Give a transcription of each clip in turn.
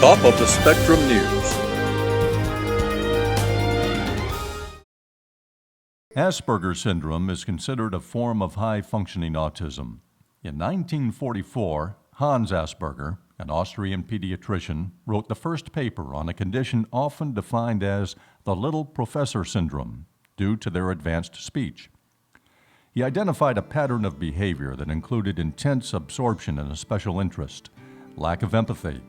Top of the Spectrum News. Asperger syndrome is considered a form of high-functioning autism. In 1944, Hans Asperger, an Austrian pediatrician, wrote the first paper on a condition often defined as the little professor syndrome, due to their advanced speech. He identified a pattern of behavior that included intense absorption in a special interest, lack of empathy,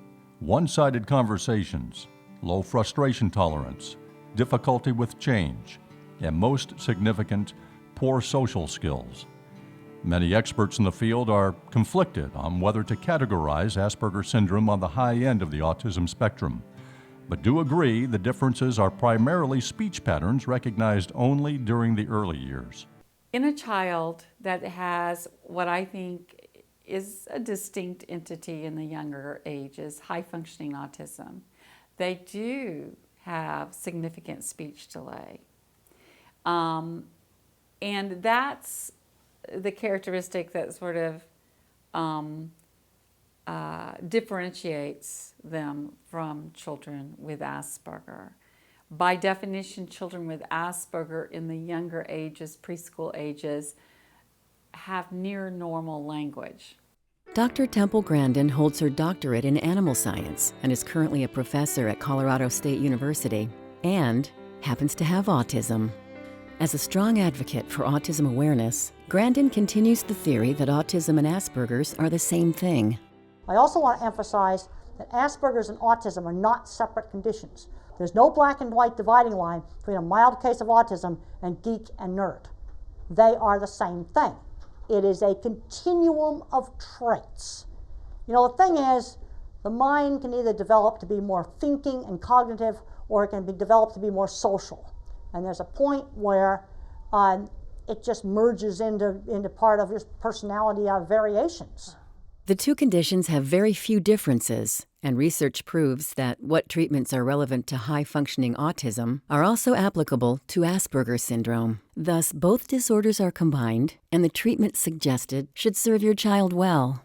one-sided conversations, low frustration tolerance, difficulty with change, and most significant, poor social skills. Many experts in the field are conflicted on whether to categorize Asperger syndrome on the high end of the autism spectrum, but do agree the differences are primarily speech patterns recognized only during the early years. In a child that has what I think is a distinct entity in the younger ages, high-functioning autism, they do have significant speech delay. And that's the characteristic that sort of differentiates them from children with Asperger. By definition, children with Asperger in the younger ages, preschool ages, have near normal language. Dr. Temple Grandin holds her doctorate in animal science and is currently a professor at Colorado State University and happens to have autism. As a strong advocate for autism awareness, Grandin continues the theory that autism and Asperger's are the same thing. I also want to emphasize that Asperger's and autism are not separate conditions. There's no black and white dividing line between a mild case of autism and geek and nerd. They are the same thing. It is a continuum of traits. You know, the thing is, the mind can either develop to be more thinking and cognitive, or it can be developed to be more social. And there's a point where it just merges into part of your personality variations. The two conditions have very few differences, and research proves that what treatments are relevant to high-functioning autism are also applicable to Asperger syndrome. Thus, both disorders are combined, and the treatment suggested should serve your child well.